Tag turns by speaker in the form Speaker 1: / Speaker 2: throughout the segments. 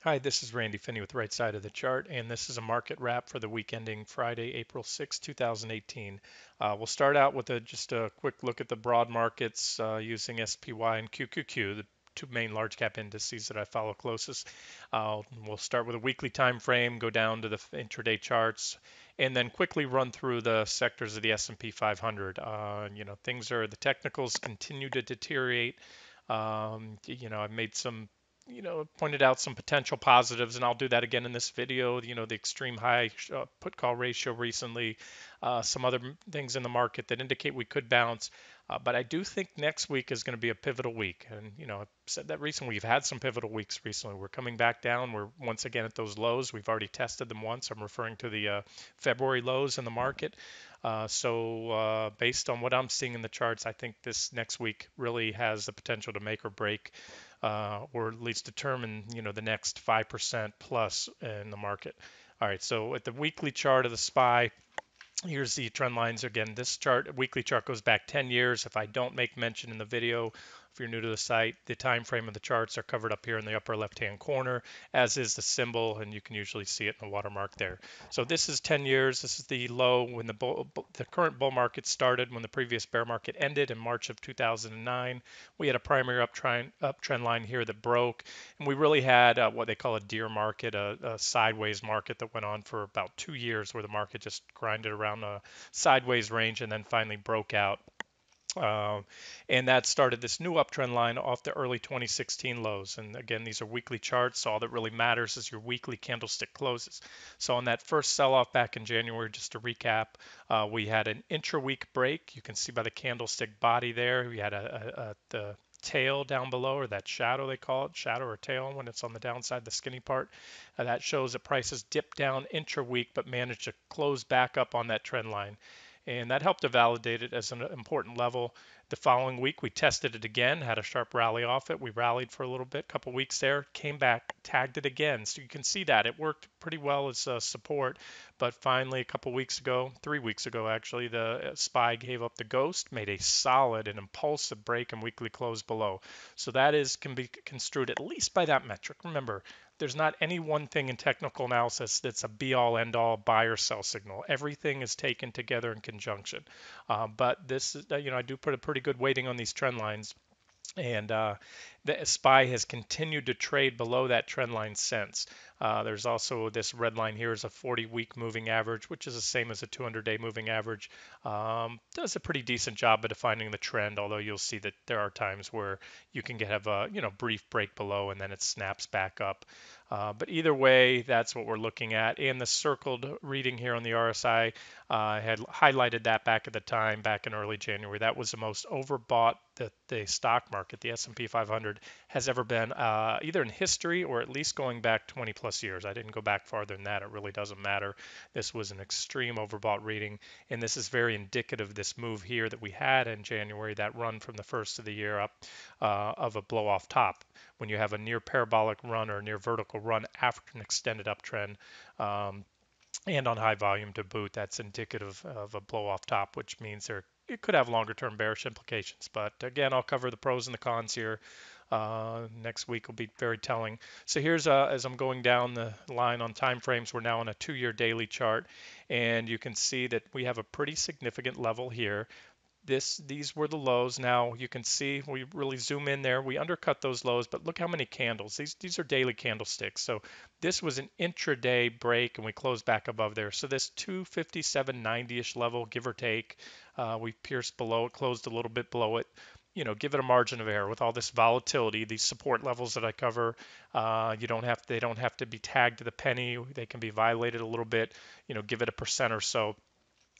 Speaker 1: Hi, this is Randy Finney with Right Side of the Chart, and this is a market wrap for the week ending Friday, April 6, 2018. We'll start out with just a quick look at the broad markets using SPY and QQQ, the two main large cap indices that I follow closest. We'll start with a weekly time frame, go down to the intraday charts, and then quickly run through the sectors of the S&P 500. The technicals continue to deteriorate. I've made some pointed out some potential positives, and I'll do that again in this video. The extreme high put call ratio recently, some other things in the market that indicate we could bounce. But I do think next week is going to be a pivotal week. And, I've said that recently. We've had some pivotal weeks recently. We're coming back down. We're once again at those lows. We've already tested them once. I'm referring to the February lows in the market. Based on what I'm seeing in the charts, I think this next week really has the potential to make or break, or at least determine, the next 5% plus in the market. All right, so at the weekly chart of the SPY, here's the trend lines again. This chart, weekly chart, goes back 10 years. If I don't make mention in the video, if you're new to the site, the time frame of the charts are covered up here in the upper left-hand corner, as is the symbol, and you can usually see it in the watermark there. So this is 10 years. This is the low when the current bull market started, when the previous bear market ended in March of 2009. We had a primary uptrend line here that broke, and we really had what they call a deer market, a sideways market that went on for about 2 years, where the market just grinded around a sideways range and then finally broke out. Uh, and that started this new uptrend line off the early 2016 lows. And again, these are weekly charts, so all that really matters is your weekly candlestick closes. So on that first sell-off back in January, just to recap, we had an intra-week break. You can see by the candlestick body there, we had the tail down below, or that shadow they call it, shadow or tail when it's on the downside, the skinny part. That shows that prices dipped down intra-week but managed to close back up on that trend line, and that helped to validate it as an important level. The following week, we tested it again, had a sharp rally off it. We rallied for a little bit, couple weeks there, came back, tagged it again. So you can see that it worked pretty well as support. But finally, a couple weeks ago, 3 weeks ago actually, the SPY gave up the ghost, made a solid and impulsive break and weekly close below. So that can be construed at least by that metric. Remember, there's not any one thing in technical analysis that's a be all end all buy or sell signal. Everything is taken together in conjunction. But this is, I do put a pretty good weighting on these trend lines. And the SPY has continued to trade below that trend line since. There's also this red line here is a 40-week moving average, which is the same as a 200-day moving average. Does a pretty decent job of defining the trend, although you'll see that there are times where you can have a brief break below and then it snaps back up. But either way, that's what we're looking at. And the circled reading here on the RSI, I had highlighted that back at the time, back in early January. That was the most overbought that the stock market, the S&P 500, has ever been, either in history or at least going back 20 plus years. I didn't go back farther than that. It really doesn't matter. This was an extreme overbought reading, and this is very indicative of this move here that we had in January, that run from the first of the year up, of a blow off top. When you have a near parabolic run or a near vertical run after an extended uptrend, um, and on high volume to boot, that's indicative of a blow off top, which means it could have longer term bearish implications. But again, I'll cover the pros and the cons here. Next week will be very telling. So here's as I'm going down the line on time frames, we're now on a 2-year daily chart, and you can see that we have a pretty significant level here. These were the lows. Now you can see we really zoom in there. We undercut those lows, but look how many candles. These are daily candlesticks. So this was an intraday break, and we closed back above there. So this 257.90-ish level, give or take, we pierced below it, closed a little bit below it. Give it a margin of error with all this volatility. These support levels that I cover, they don't have to be tagged to the penny. They can be violated a little bit. Give it a percent or so.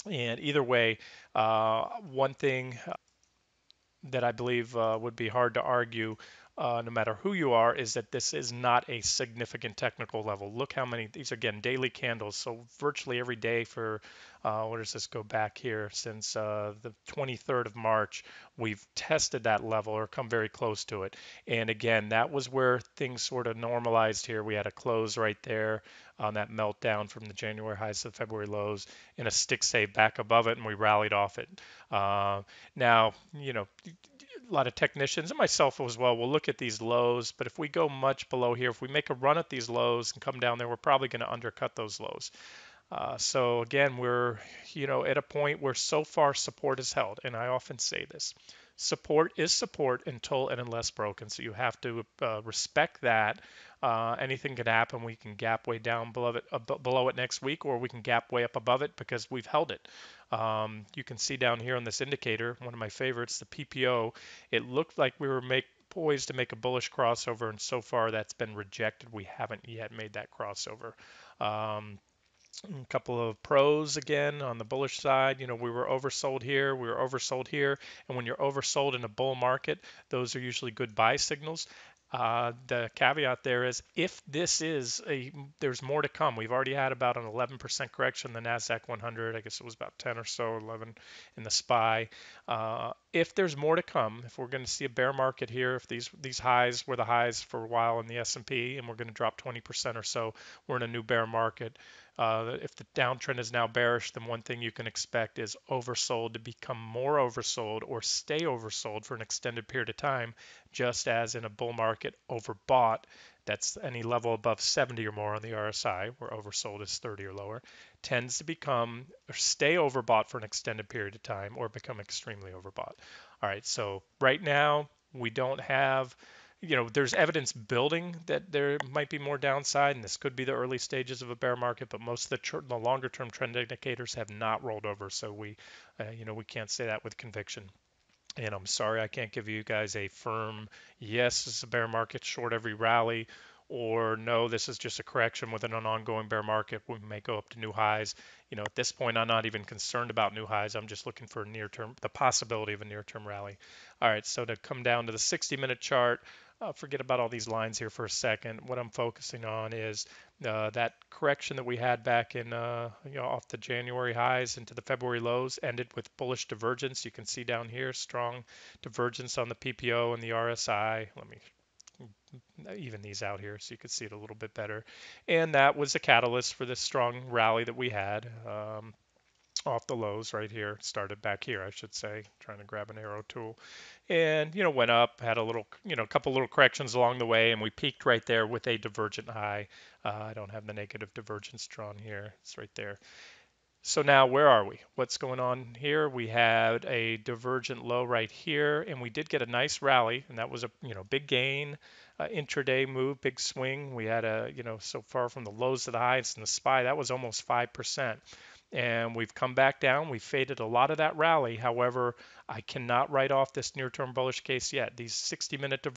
Speaker 1: And either way, one thing that I believe would be hard to argue, no matter who you are, is that this is not a significant technical level. Look how many, these are again daily candles. So virtually every day for, where does this go back here? Since the 23rd of March, we've tested that level or come very close to it. And again, that was where things sort of normalized here. We had a close right there on that meltdown from the January highs to the February lows, and a stick save back above it, and we rallied off it. Now, lot of technicians and myself as well will look at these lows, but if we go much below here, if we make a run at these lows and come down there, we're probably going to undercut those lows. So again, we're at a point where so far support is held, and I often say this: support is support until and unless broken. So you have to respect that. Anything can happen. We can gap way down below it next week, or we can gap way up above it because we've held it. You can see down here on this indicator, one of my favorites, the PPO. It looked like we were poised to make a bullish crossover, and so far that's been rejected. We haven't yet made that crossover. A couple of pros again on the bullish side. We were oversold here, we were oversold here, and when you're oversold in a bull market, those are usually good buy signals. The caveat there is if there's more to come. We've already had about an 11% correction in the Nasdaq 100. I guess it was about 10 or so, 11 in the SPY. If there's more to come, if we're going to see a bear market here, if these highs were the highs for a while in the S&P, and we're going to drop 20% or so, we're in a new bear market. If the downtrend is now bearish, then one thing you can expect is oversold to become more oversold or stay oversold for an extended period of time, just as in a bull market, overbought, that's any level above 70 or more on the RSI, where oversold is 30 or lower, tends to become or stay overbought for an extended period of time or become extremely overbought. All right, so right now we don't have there's evidence building that there might be more downside, and this could be the early stages of a bear market, but most of the longer term trend indicators have not rolled over. So we can't say that with conviction. And I'm sorry I can't give you guys a firm yes, this is a bear market, short every rally, or no, this is just a correction within an ongoing bear market. We may go up to new highs. At this point, I'm not even concerned about new highs. I'm just looking for the possibility of a near-term rally. All right, so to come down to the 60-minute chart, forget about all these lines here for a second. What I'm focusing on is that correction that we had back in, off the January highs into the February lows ended with bullish divergence. You can see down here, strong divergence on the PPO and the RSI. Let me even these out here so you can see it a little bit better. And that was the catalyst for this strong rally that we had. Off the lows right here, started back here, I should say, trying to grab an arrow tool, and went up, had a couple little corrections along the way, and we peaked right there with a divergent high. I don't have the negative divergence drawn here, it's right there. So now where are we? What's going on here? We had a divergent low right here, and we did get a nice rally, and that was a big gain, intraday move, big swing. We had so far from the lows to the highs in the SPY, that was almost 5%. And we've come back down. We faded a lot of that rally. However, I cannot write off this near-term bullish case yet. These 60-minute,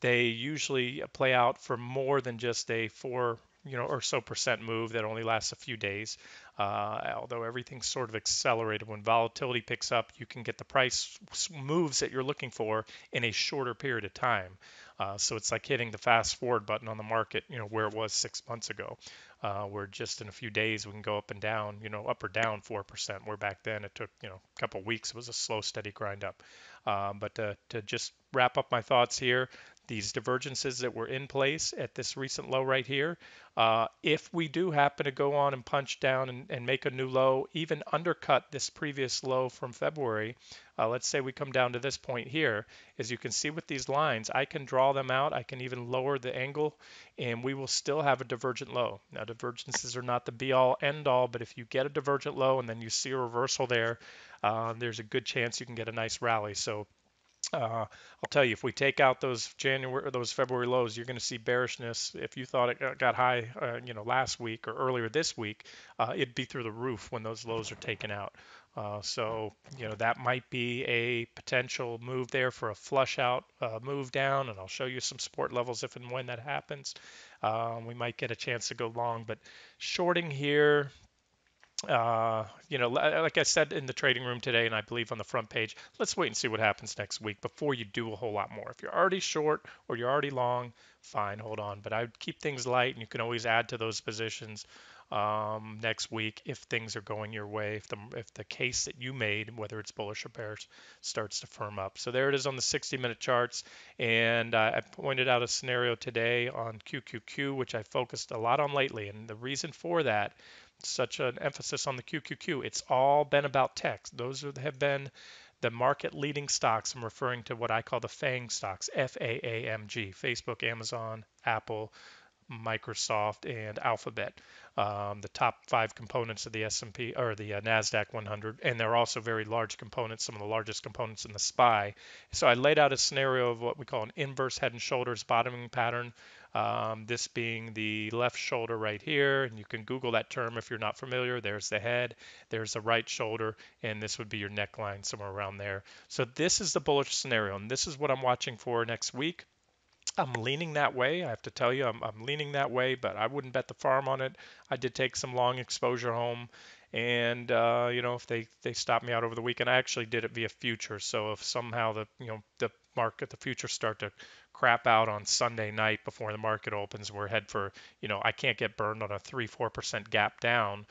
Speaker 1: they usually play out for more than just a 4 or so percent move that only lasts a few days. Although everything's sort of accelerated. When volatility picks up, you can get the price moves that you're looking for in a shorter period of time. So it's like hitting the fast forward button on the market, where it was 6 months ago, where just in a few days we can go up and down, up or down 4%, where back then it took, a couple of weeks. It was a slow, steady grind up. But to just wrap up my thoughts here, these divergences that were in place at this recent low right here, if we do happen to go on and punch down and make a new low, even undercut this previous low from February, let's say we come down to this point here, as you can see with these lines, I can draw them out. I can even lower the angle, and we will still have a divergent low. Now, divergences are not the be-all, end-all, but if you get a divergent low and then you see a reversal there, there's a good chance you can get a nice rally. So I'll tell you, if we take out those February lows, you're going to see bearishness. If you thought it got high, last week or earlier this week, it'd be through the roof when those lows are taken out. So that might be a potential move there for a flush out move down, and I'll show you some support levels if and when that happens. We might get a chance to go long, but shorting here, like I said in the trading room today, and I believe on the front page, let's wait and see what happens next week before you do a whole lot more. If you're already short or you're already long, fine, hold on. But I would keep things light, and you can always add to those positions next week if things are going your way, if the case that you made, whether it's bullish or bearish, starts to firm up. So there it is on the 60-minute charts, and I pointed out a scenario today on QQQ, which I focused a lot on lately, and the reason for that, such an emphasis on the QQQ. It's all been about tech. Those have been The market leading stocks, I'm referring to what I call the FANG stocks, FAAMG, Facebook, Amazon, Apple, Microsoft, and Alphabet, the top five components of the S&P or the Nasdaq 100, and they're also very large components, some of the largest components in the SPY. So I laid out a scenario of what we call an inverse head and shoulders bottoming pattern. This being the left shoulder right here, and you can Google that term if you're not familiar. There's the head, there's the right shoulder, and this would be your neckline somewhere around there. So this is the bullish scenario, and this is what I'm watching for next week. I'm leaning that way. I have to tell you, I'm leaning that way, but I wouldn't bet the farm on it. I did take some long exposure home, and if they stop me out over the weekend, I actually did it via futures. So if somehow the market, the futures start to crap out on Sunday night before the market opens, we're head for, I can't get burned on a 3-4% gap down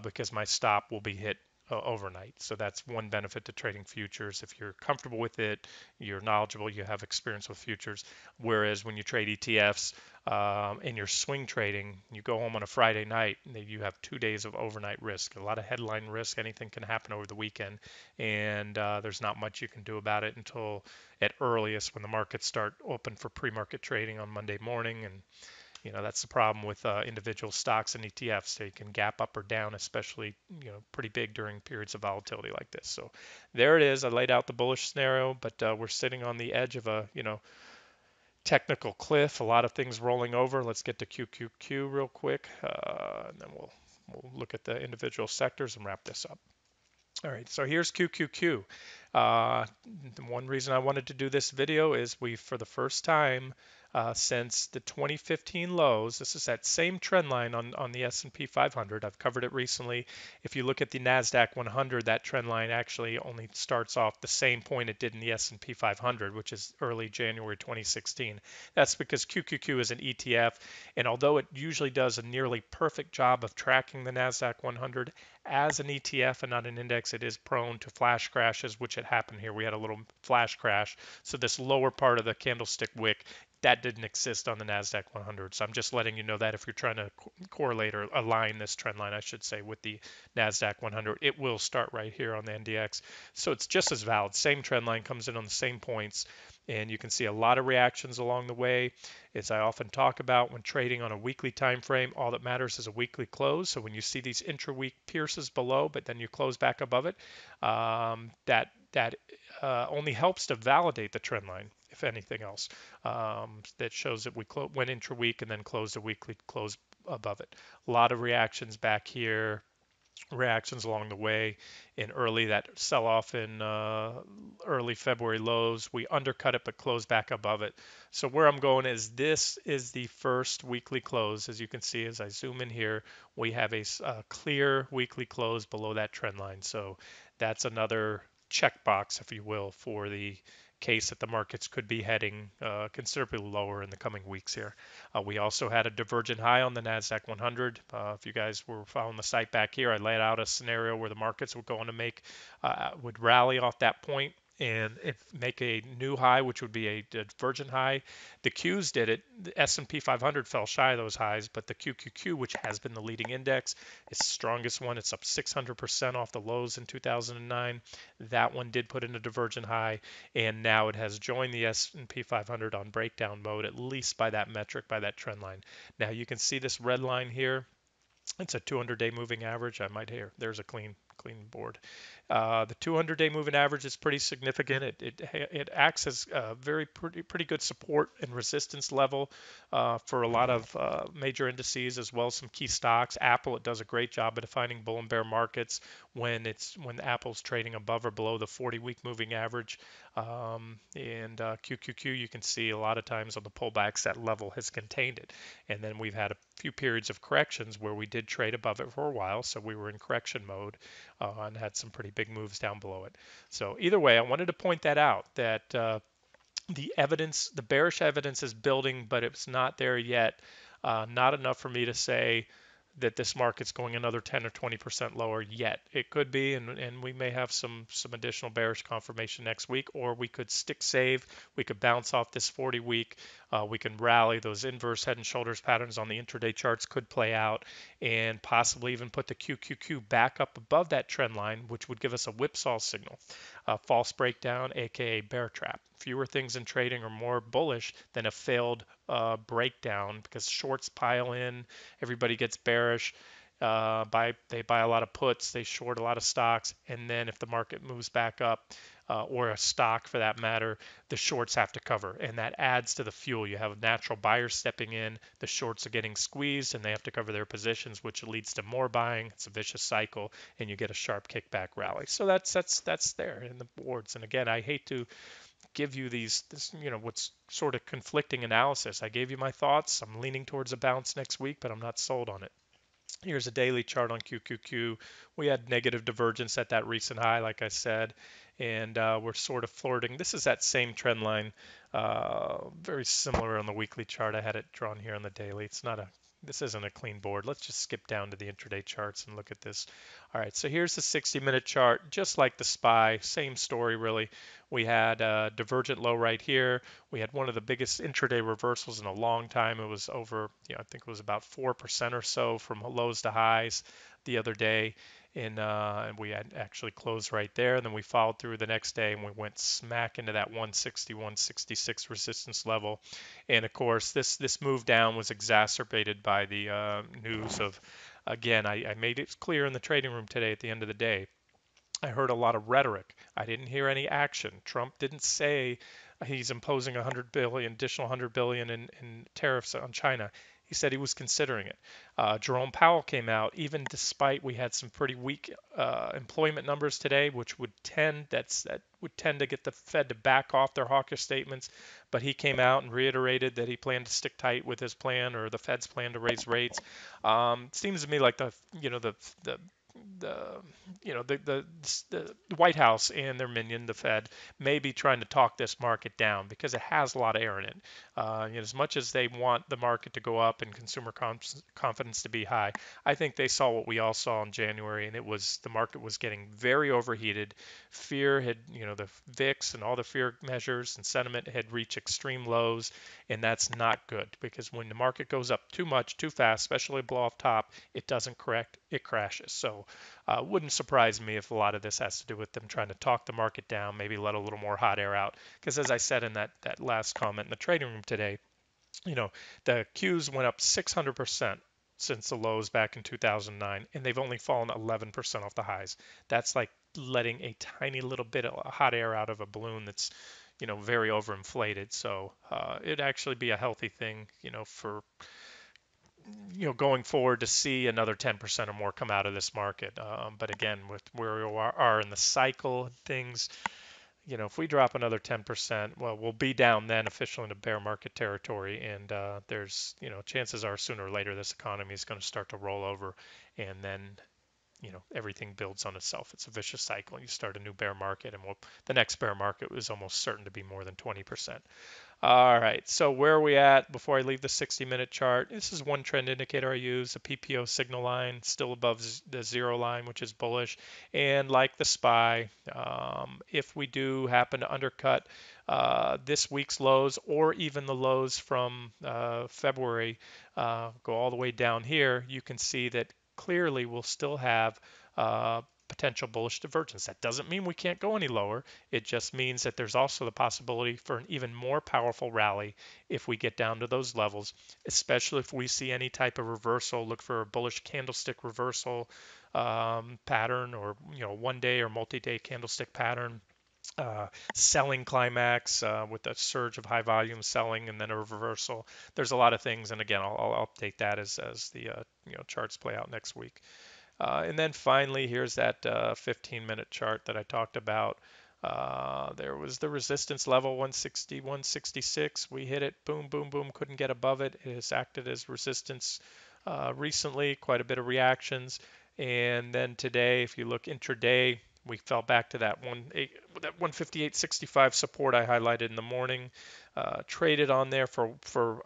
Speaker 1: because my stop will be hit overnight. So that's one benefit to trading futures. If you're comfortable with it, you're knowledgeable, you have experience with futures. Whereas when you trade ETFs and you're swing trading, you go home on a Friday night, and you have 2 days of overnight risk, a lot of headline risk. Anything can happen over the weekend, and there's not much you can do about it until at earliest when the markets start open for pre-market trading on Monday morning. And that's the problem with individual stocks and ETFs. They can gap up or down, especially pretty big during periods of volatility like this. So there it is. I laid out the bullish scenario, but we're sitting on the edge of a technical cliff. A lot of things rolling over. Let's get to QQQ real quick, and then we'll look at the individual sectors and wrap this up. All right, so here's QQQ. The one reason I wanted to do this video is for the first time since the 2015 lows, this is that same trend line on the S&P 500. I've covered it recently. If you look at the Nasdaq 100, that trend line actually only starts off the same point it did in the S&P 500, which is early January 2016. That's because QQQ is an ETF, and although it usually does a nearly perfect job of tracking the Nasdaq 100, as an ETF and not an index, it is prone to flash crashes, which had happened here. We had a little flash crash. So this lower part of the candlestick wick, that didn't exist on the NASDAQ 100. So I'm just letting you know that if you're trying to correlate or align this trend line, I should say, with the NASDAQ 100, it will start right here on the NDX. So it's just as valid. Same trend line comes in on the same points. And you can see a lot of reactions along the way. As I often talk about when trading on a weekly time frame, all that matters is a weekly close. So when you see these intra-week pierces below, but then you close back above it, that only helps to validate the trend line, if anything else. That shows that we went intra-week and then closed a weekly close above it. A lot of reactions back here, reactions along the way. In that sell-off in early February lows, we undercut it but closed back above it. So where I'm going is this is the first weekly close. As you can see, as I zoom in here, we have a clear weekly close below that trend line. So that's another checkbox, if you will, for the case that the markets could be heading considerably lower in the coming weeks here. We also had a divergent high on the NASDAQ 100. If you guys were following the site back here, I laid out a scenario where the markets were going to would rally off that point and make a new high, which would be a divergent high. The Qs did it. The S&P 500 fell shy of those highs, but the QQQ, which has been the leading index, is the strongest one. It's up 600% off the lows in 2009. That one did put in a divergent high, and now it has joined the S&P 500 on breakdown mode, at least by that metric, by that trend line. Now you can see this red line here. It's a 200-day moving average. I might hear there's a clean board. The 200-day moving average is pretty significant. It acts as a pretty good support and resistance level for a lot of major indices as well as some key stocks. Apple, it does a great job of defining bull and bear markets when Apple's trading above or below the 40-week moving average. And QQQ, you can see a lot of times on the pullbacks that level has contained it. And then we've had a few periods of corrections where we did trade above it for a while, so we were in correction mode and had some pretty big moves down below it. So either way, I wanted to point that out, that the bearish evidence is building, but it's not there yet. Not enough for me to say that this market's going another 10 or 20% lower yet. It could be, and we may have some additional bearish confirmation next week, or we could stick save. We could bounce off this 40-week We can rally. Those inverse head and shoulders patterns on the intraday charts could play out, and possibly even put the QQQ back up above that trend line, which would give us a whipsaw signal. False breakdown, aka bear trap. Fewer things in trading are more bullish than a failed breakdown, because shorts pile in, everybody gets bearish. They buy a lot of puts, they short a lot of stocks, and then if the market moves back up, or a stock for that matter, the shorts have to cover, and that adds to the fuel. You have natural buyers stepping in, the shorts are getting squeezed, and they have to cover their positions, which leads to more buying. It's a vicious cycle, and you get a sharp kickback rally. So that's there in the boards. And again, I hate to give you what's sort of conflicting analysis. I gave you my thoughts. I'm leaning towards a bounce next week, but I'm not sold on it. Here's a daily chart on QQQ. We had negative divergence at that recent high, like I said, and we're sort of flirting. This is that same trend line, very similar on the weekly chart. I had it drawn here on the daily. This isn't a clean board. Let's just skip down to the intraday charts and look at this. All right, so here's the 60-minute chart, just like the SPY, same story really. We had a divergent low right here. We had one of the biggest intraday reversals in a long time. It was over, I think it was about 4% or so from lows to highs the other day. And we had actually closed right there. And then we followed through the next day and we went smack into that 160, 166 resistance level. And of course, this move down was exacerbated by the news of, again, I made it clear in the trading room today at the end of the day. I heard a lot of rhetoric. I didn't hear any action. Trump didn't say he's imposing 100 billion, additional 100 billion in tariffs on China. He said he was considering it. Jerome Powell came out, even despite we had some pretty weak employment numbers today, which would that would tend to get the Fed to back off their hawkish statements. But he came out and reiterated that he planned to stick tight with his plan, or the Fed's plan to raise rates. Seems to me like the the the White House and their minion, the Fed, may be trying to talk this market down because it has a lot of air in it. As much as they want the market to go up and consumer confidence to be high, I think they saw what we all saw in January, and it was the market was getting very overheated. Fear had, the VIX and all the fear measures and sentiment had reached extreme lows, and that's not good because when the market goes up too much, too fast, especially blow off top, it doesn't correct, it crashes. So wouldn't surprise me if a lot of this has to do with them trying to talk the market down, maybe let a little more hot air out. Because as I said in that last comment in the trading room today, the Qs went up 600% since the lows back in 2009, and they've only fallen 11% off the highs. That's like letting a tiny little bit of hot air out of a balloon that's very overinflated. So it'd actually be a healthy thing, for going forward to see another 10% or more come out of this market. But again, with where we are in the cycle of things, if we drop another 10%, well, we'll be down then officially into bear market territory. And there's, chances are sooner or later this economy is going to start to roll over, and then everything builds on itself. It's a vicious cycle. You start a new bear market, and the next bear market was almost certain to be more than 20%. All right, so where are we at before I leave the 60-minute chart? This is one trend indicator I use, the PPO signal line, still above the zero line, which is bullish. And like the SPY, if we do happen to undercut this week's lows or even the lows from February, go all the way down here, you can see that clearly we'll still have potential bullish divergence. That doesn't mean we can't go any lower. It just means that there's also the possibility for an even more powerful rally if we get down to those levels, especially if we see any type of reversal. Look for a bullish candlestick reversal pattern, or one day or multi-day candlestick pattern. Selling climax with a surge of high volume selling and then a reversal. There's a lot of things, and again, I'll update that as the charts play out next week. And then finally, here's that 15-minute chart that I talked about. There was the resistance level 160, 166. We hit it, boom, boom, boom, couldn't get above it. It has acted as resistance recently, quite a bit of reactions. And then today, if you look intraday, we fell back to that 158.65 support I highlighted in the morning. Traded on there for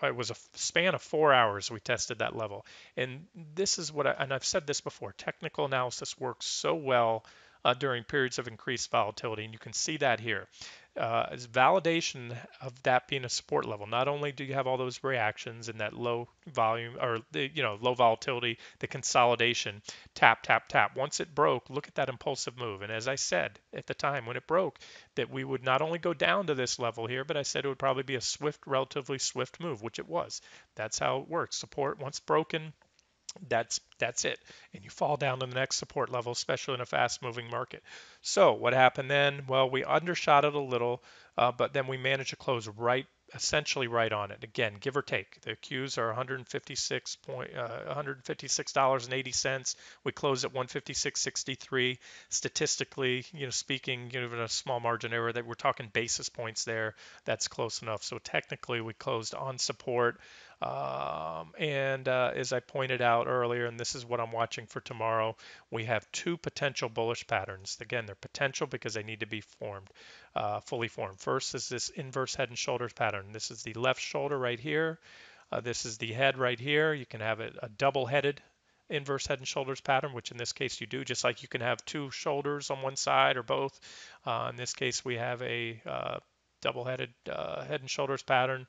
Speaker 1: it was a span of 4 hours. We tested that level, and this is and I've said this before. Technical analysis works so well during periods of increased volatility. And you can see that here. As validation of that being a support level. Not only do you have all those reactions in that low volume or the low volatility, the consolidation, tap, tap, tap. Once it broke, look at that impulsive move. And as I said at the time when it broke, that we would not only go down to this level here, but I said it would probably be a swift, relatively swift move, which it was. That's how it works. Support once broken, that's it, and you fall down to the next support level, especially in a fast moving market. So what happened then? Well, we undershot it a little, but then we managed to close right, essentially right on it. Again, give or take, the Qs are 156 dollars and 80 cents. We closed at 156.63. Statistically, speaking, given a small margin error, that we're talking basis points there, that's close enough. So technically we closed on support. And as I pointed out earlier, and this is what I'm watching for tomorrow, we have two potential bullish patterns. Again, they're potential because they need to be formed, fully formed. First is this inverse head and shoulders pattern. This is the left shoulder right here. This is the head right here. You can have a double-headed inverse head and shoulders pattern, which in this case you do, just like you can have two shoulders on one side or both. In this case, we have a double-headed head and shoulders pattern,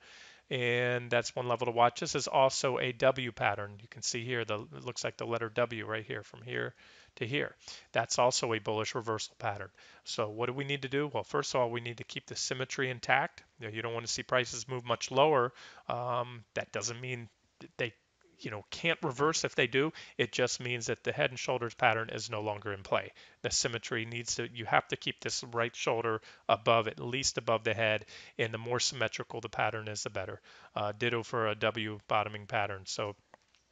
Speaker 1: and that's one level to watch. This is also a W pattern. You can see here, it looks like the letter W right here from here to here. That's also a bullish reversal pattern. So what do we need to do? Well, first of all, we need to keep the symmetry intact. You don't want to see prices move much lower. That doesn't mean they can't reverse if they do. It just means that the head and shoulders pattern is no longer in play. The symmetry you have to keep this right shoulder above, at least above the head, and the more symmetrical the pattern is, the better. Ditto for a W bottoming pattern. So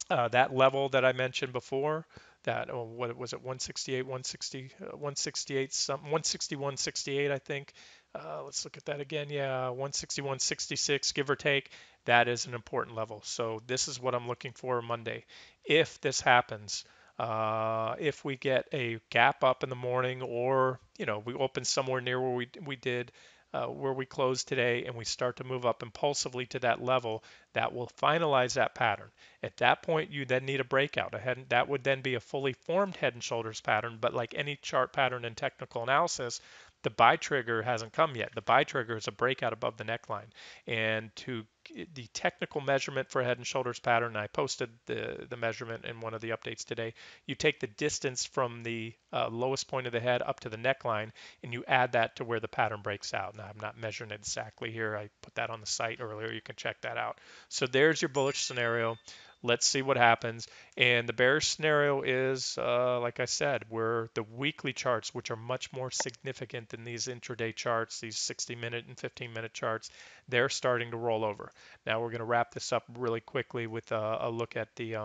Speaker 1: that level that I mentioned before, that what was it, 168, 160, 168, 161.68, I think. Let's look at that again. Yeah, 161.66, give or take. That is an important level. So this is what I'm looking for Monday. If this happens, if we get a gap up in the morning, or we open somewhere near where we did. Where we closed today, and we start to move up impulsively to that level, that will finalize that pattern. At that point, you then need a breakout. That would then be a fully formed head and shoulders pattern, but like any chart pattern in technical analysis, the buy trigger hasn't come yet. The buy trigger is a breakout above the neckline. And to the technical measurement for a head and shoulders pattern, I posted the measurement in one of the updates today. You take the distance from the lowest point of the head up to the neckline, and you add that to where the pattern breaks out. Now, I'm not measuring it exactly here. I put that on the site earlier. You can check that out. So there's your bullish scenario. Let's see what happens. And the bearish scenario is, like I said, where the weekly charts, which are much more significant than these intraday charts, these 60-minute and 15-minute charts, they're starting to roll over. Now we're going to wrap this up really quickly with a look at the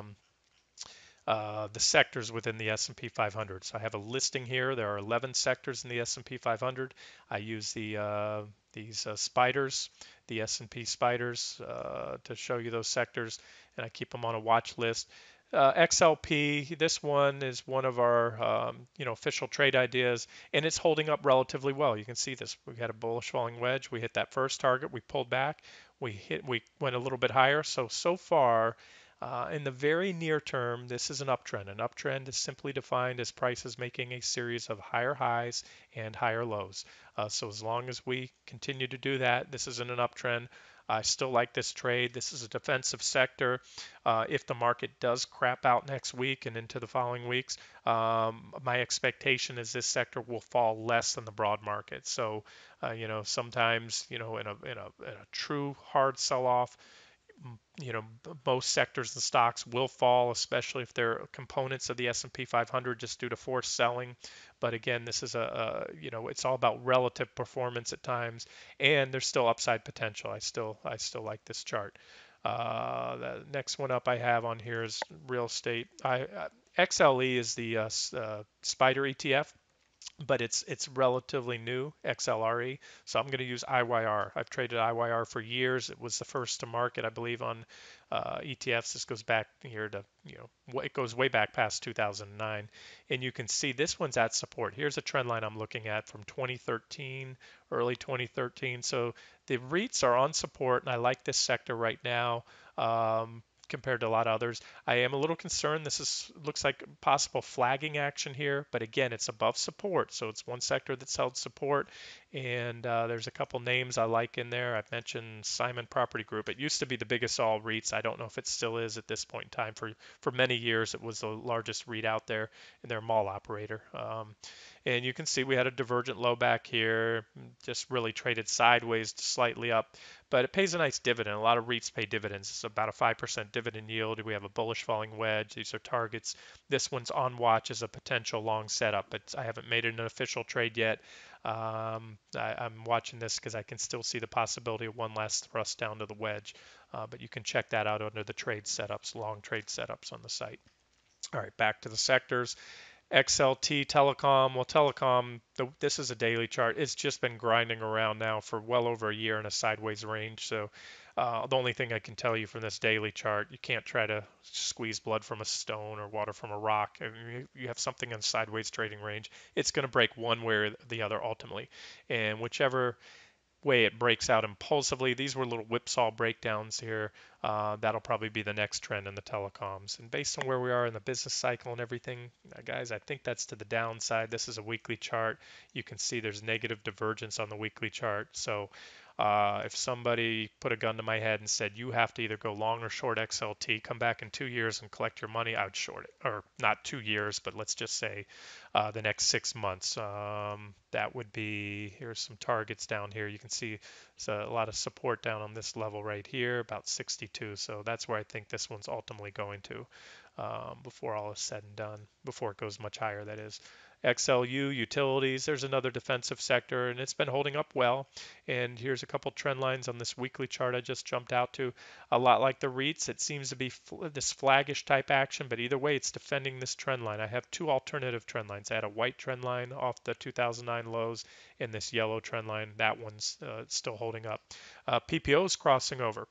Speaker 1: sectors within the S&P 500. So I have a listing here. There are 11 sectors in the S&P 500. I use these spiders, the S&P spiders, to show you those sectors, and I keep them on a watch list. XLP, this one is one of our official trade ideas, and it's holding up relatively well. You can see this. We had a bullish falling wedge. We hit that first target. We pulled back. We went a little bit higher. So far, in the very near term, this is an uptrend. An uptrend is simply defined as prices making a series of higher highs and higher lows. So as long as we continue to do that, this isn't an uptrend. I still like this trade. This is a defensive sector. If the market does crap out next week and into the following weeks, my expectation is this sector will fall less than the broad market. So, sometimes, in a true hard sell-off, most sectors and stocks will fall, especially if they're components of the S&P 500 just due to forced selling. But again, this is it's all about relative performance at times, and there's still upside potential. I still like this chart. The next one up I have on here is real estate. XLE is the Spider ETF, but it's relatively new, XLRE. So I'm going to use IYR. I've traded IYR for years. It was the first to market, I believe, on ETFs. This goes back here to, it goes way back past 2009. And you can see this one's at support. Here's a trend line I'm looking at from 2013, early 2013. So the REITs are on support, and I like this sector right now. compared to a lot of others. I am a little concerned. This is looks like possible flagging action here, but again, it's above support, so it's one sector that's held support. And there's a couple names I like in there. I've mentioned Simon Property Group. It used to be the biggest all REITs. I don't know if it still is at this point in time. For many years, it was the largest REIT out there, and they're a mall operator. And you can see we had a divergent low back here, just really traded sideways to slightly up, but it pays a nice dividend. A lot of REITs pay dividends. It's about a 5% dividend yield. We have a bullish falling wedge. These are targets. This one's on watch as a potential long setup, but I haven't made it an official trade yet. I'm watching this because I can still see the possibility of one last thrust down to the wedge, but you can check that out under the trade setups, long trade setups on the site. All right, back to the sectors. XLT Telecom. Well, Telecom, this is a daily chart. It's just been grinding around now for well over a year in a sideways range. So the only thing I can tell you from this daily chart, you can't try to squeeze blood from a stone or water from a rock. I mean, you have something in sideways trading range. It's going to break one way or the other ultimately. And whichever way it breaks out impulsively. These were little whipsaw breakdowns here. That'll probably be the next trend in the telecoms. And based on where we are in the business cycle and everything, guys, I think that's to the downside. This is a weekly chart. You can see there's negative divergence on the weekly chart. So if somebody put a gun to my head and said, you have to either go long or short XLT, come back in 2 years and collect your money, I would short it. Or not 2 years, but let's just say the next 6 months. That would be, here's some targets down here. You can see there's a lot of support down on this level right here, about 62. So that's where I think this one's ultimately going to before all is said and done, before it goes much higher, that is. XLU, utilities, there's another defensive sector, and it's been holding up well. And here's a couple trend lines on this weekly chart I just jumped out to. A lot like the REITs, it seems to be this flaggish type action, but either way, it's defending this trend line. I have two alternative trend lines. I had a white trend line off the 2009 lows and this yellow trend line. That one's still holding up. PPO is crossing over.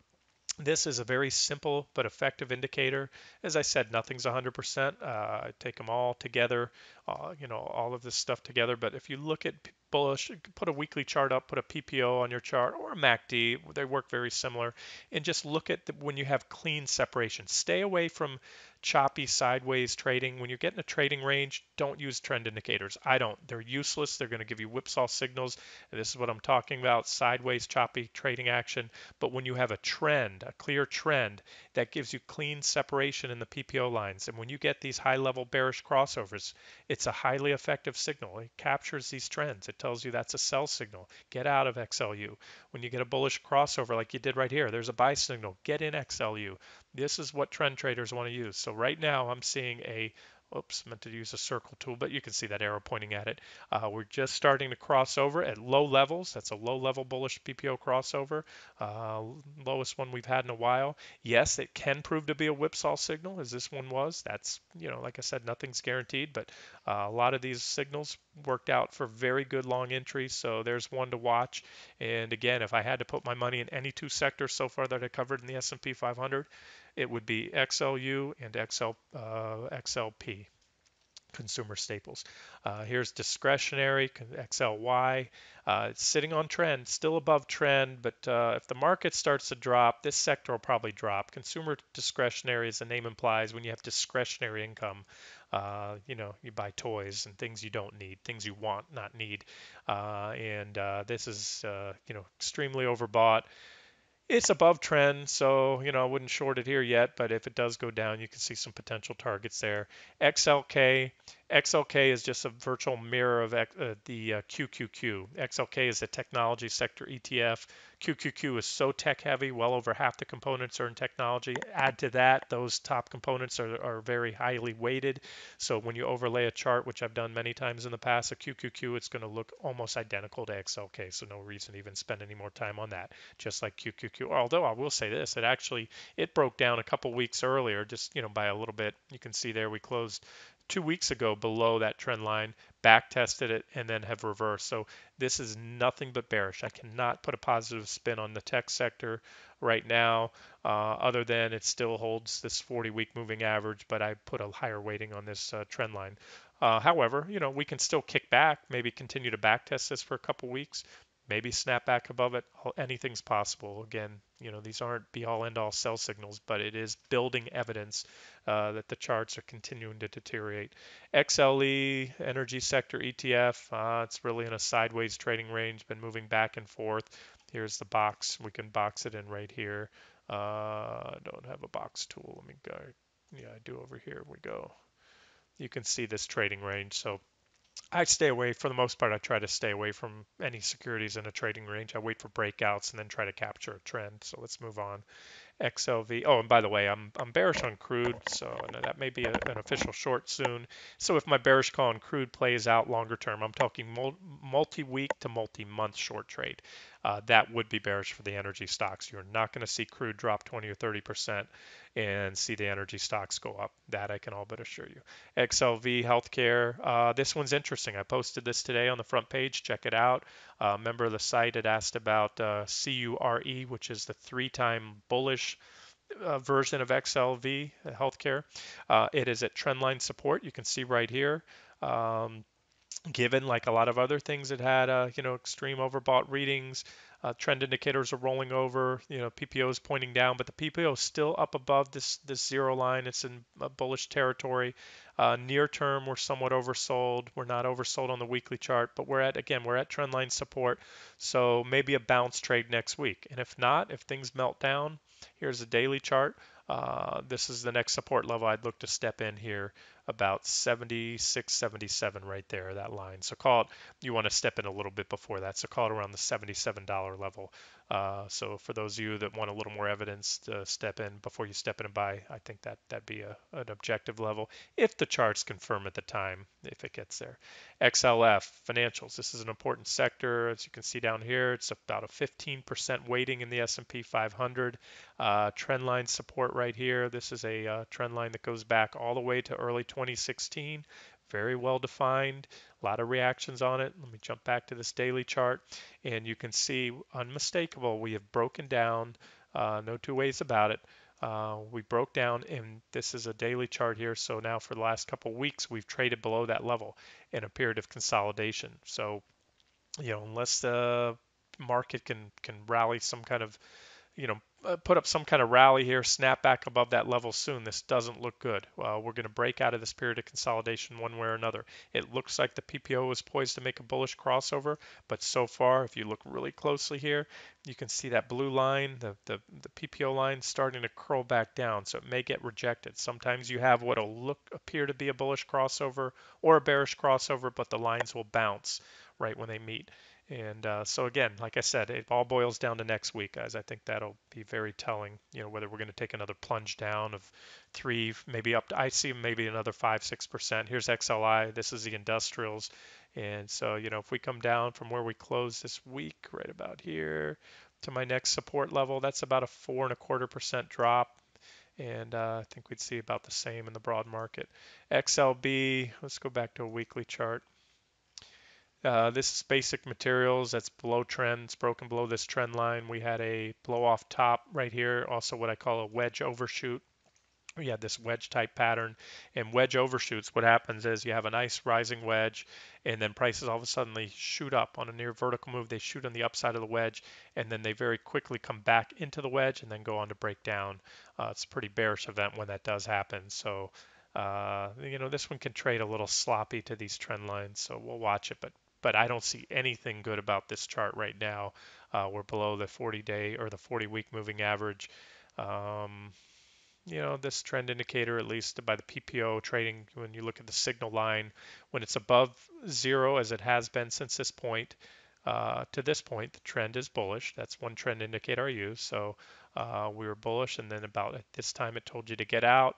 Speaker 1: This is a very simple but effective indicator. As I said, nothing's 100%. I take them all together, all of this stuff together. But if you look at bullish, put a weekly chart up, put a PPO on your chart or a MACD, they work very similar. And just look at when you have clean separation. Stay away from choppy sideways trading. When you get in a trading range, don't use trend indicators. I don't. They're useless. They're going to give you whipsaw signals. And this is what I'm talking about, sideways choppy trading action. But when you have a trend, a clear trend, that gives you clean separation in the PPO lines. And when you get these high-level bearish crossovers, it's a highly effective signal. It captures these trends. It tells you that's a sell signal. Get out of XLU. When you get a bullish crossover like you did right here, there's a buy signal. Get in XLU. This is what trend traders want to use. So right now I'm seeing oops, meant to use a circle tool, but you can see that arrow pointing at it. We're just starting to cross over at low levels. That's a low level bullish PPO crossover, lowest one we've had in a while. Yes, it can prove to be a whipsaw signal, as this one was. That's, like I said, nothing's guaranteed, but a lot of these signals worked out for very good long entries. So there's one to watch. And again, if I had to put my money in any two sectors so far that I covered in the S&P 500, it would be XLU and XLP, consumer staples. Here's discretionary, XLY. It's sitting on trend, still above trend, but if the market starts to drop, this sector will probably drop. Consumer discretionary, as the name implies, when you have discretionary income, you buy toys and things you don't need, things you want, not need. And this is, extremely overbought. It's above trend, so I wouldn't short it here yet, but if it does go down, you can see some potential targets there. XLK, XLK is just a virtual mirror of the QQQ. XLK is a technology sector ETF. QQQ is so tech heavy, well over half the components are in technology. Add to that, those top components are very highly weighted. So when you overlay a chart, which I've done many times in the past, a QQQ, it's going to look almost identical to XLK. So no reason to even spend any more time on that, just like QQQ. Although I will say this, it broke down a couple weeks earlier, just by a little bit. You can see there we closed 2 weeks ago below that trend line, back tested it, and then have reversed. So this is nothing but bearish. I cannot put a positive spin on the tech sector right now, other than it still holds this 40-week moving average, but I put a higher weighting on this trend line. However, we can still kick back, maybe continue to back test this for a couple weeks, maybe snap back above it. Anything's possible. Again, these aren't be all end all sell signals, but it is building evidence that the charts are continuing to deteriorate. XLE energy sector ETF, it's really in a sideways trading range, been moving back and forth. Here's the box. We can box it in right here. I don't have a box tool. Let me go. Yeah, I do over here. We go. You can see this trading range. So I stay away, for the most part, I try to stay away from any securities in a trading range. I wait for breakouts and then try to capture a trend. So let's move on. XLV. Oh, and by the way, I'm bearish on crude, so that may be an official short soon. So if my bearish call on crude plays out longer term, I'm talking multi-week to multi-month short trade. That would be bearish for the energy stocks. You're not going to see crude drop 20 or 30% and see the energy stocks go up. That I can all but assure you. XLV healthcare. This one's interesting. I posted this today on the front page. Check it out. A member of the site had asked about CURE, which is the three-time bullish version of XLV healthcare. It is at trendline support. You can see right here. Given like a lot of other things, it had extreme overbought readings. Trend indicators are rolling over. PPO is pointing down, but the PPO is still up above this zero line. It's in bullish territory. Near term, we're somewhat oversold. We're not oversold on the weekly chart, but we're at trendline support. So maybe a bounce trade next week. And if not, if things melt down, here's a daily chart. This is the next support level I'd look to step in here, about 76, 77 right there, that line. So call it, you want to step in a little bit before that. So call it around the $77 level. So for those of you that want a little more evidence to step in before you step in and buy, I think that'd be an objective level if the charts confirm at the time, if it gets there. XLF, financials. This is an important sector. As you can see down here, it's about a 15% weighting in the S&P 500. Trend line support right here. This is a trend line that goes back all the way to early 2016. Very well defined. A lot of reactions on it. Let me jump back to this daily chart, and you can see unmistakable. We have broken down. No two ways about it. We broke down, and this is a daily chart here. So now for the last couple of weeks, we've traded below that level in a period of consolidation. So, unless the market can rally some kind of put up some kind of rally here, snap back above that level soon. This doesn't look good. We're going to break out of this period of consolidation one way or another. It looks like the PPO is poised to make a bullish crossover, but so far, if you look really closely here, you can see that blue line, the PPO line starting to curl back down, so it may get rejected. Sometimes you have what will appear to be a bullish crossover or a bearish crossover, but the lines will bounce right when they meet. And so again, like I said, it all boils down to next week, guys. I think that'll be very telling, whether we're going to take another plunge down of 3, maybe up to, I see maybe another 5, 6%. Here's XLI. This is the industrials. And so, if we come down from where we close this week, right about here, to my next support level, that's about a 4.25% drop. And I think we'd see about the same in the broad market. XLB, let's go back to a weekly chart. This is basic materials. That's below trend. It's broken below this trend line. We had a blow off top right here. Also what I call a wedge overshoot. We had this wedge type pattern, and wedge overshoots. What happens is you have a nice rising wedge, and then prices all of a sudden shoot up on a near vertical move. They shoot on the upside of the wedge, and then they very quickly come back into the wedge and then go on to break down. It's a pretty bearish event when that does happen. So this one can trade a little sloppy to these trend lines, so we'll watch it. But I don't see anything good about this chart right now. We're below the 40-day or the 40-week moving average. This trend indicator, at least by the PPO trading, when you look at the signal line, when it's above zero, as it has been since this point, to this point, the trend is bullish. That's one trend indicator I use. So we were bullish, and then about at this time, it told you to get out.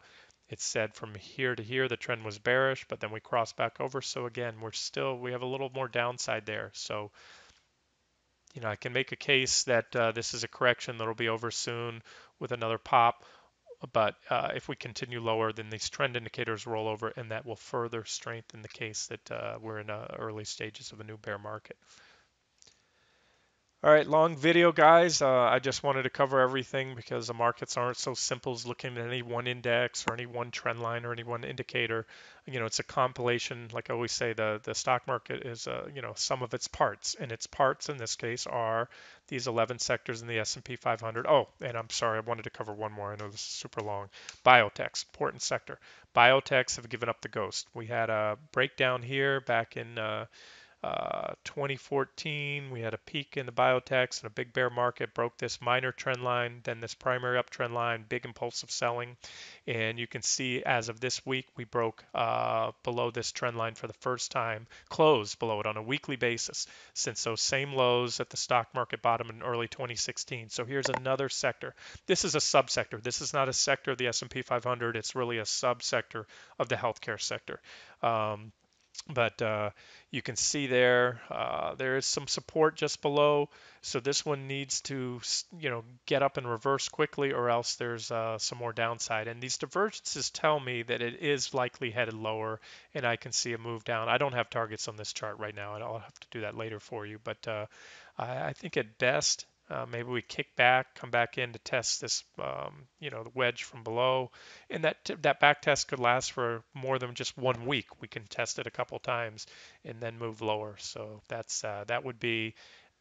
Speaker 1: It said from here to here, the trend was bearish, but then we crossed back over. So again, we have a little more downside there. So, I can make a case that this is a correction that'll be over soon with another pop. But if we continue lower, then these trend indicators roll over, and that will further strengthen the case that we're in early stages of a new bear market. All right, long video, guys. I just wanted to cover everything because the markets aren't so simple as looking at any one index or any one trend line or any one indicator. It's a compilation. Like I always say, the stock market is, some of its parts, and its parts in this case are these 11 sectors in the S&P 500. Oh, and I'm sorry, I wanted to cover one more. I know this is super long. Biotechs, important sector. Biotechs have given up the ghost. We had a breakdown here back in 2014, we had a peak in the biotechs and a big bear market, broke this minor trend line, then this primary uptrend line, big impulsive selling. And you can see as of this week, we broke below this trend line for the first time, closed below it on a weekly basis since those same lows at the stock market bottom in early 2016. So here's another sector. This is a subsector. This is not a sector of the S&P 500. It's really a subsector of the healthcare sector. Um, but you can see there is some support just below, so this one needs to get up and reverse quickly, or else there's some more downside. And these divergences tell me that it is likely headed lower, and I can see a move down. I don't have targets on this chart right now, and I'll have to do that later for you, but I think at best maybe we kick back, come back in to test this, the wedge from below, and that back test could last for more than just 1 week. We can test it a couple times and then move lower. So that would be,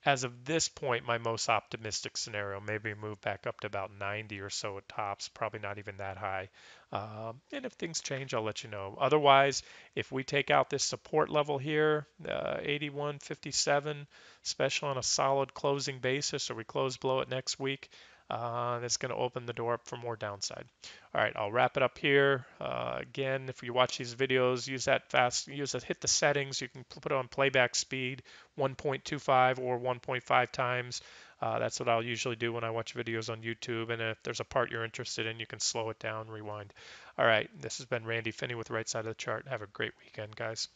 Speaker 1: as of this point, my most optimistic scenario. Maybe move back up to about 90 or so at tops, probably not even that high. And if things change, I'll let you know. Otherwise, if we take out this support level here, 81.57, especially on a solid closing basis, or we close below it next week, that's going to open the door up for more downside. All right, I'll wrap it up here. Again, if you watch these videos, hit the settings. You can put it on playback speed, 1.25 or 1.5 times. That's what I'll usually do when I watch videos on YouTube. And if there's a part you're interested in, you can slow it down, rewind. All right, this has been Randy Finney with Right Side of the Chart. Have a great weekend, guys.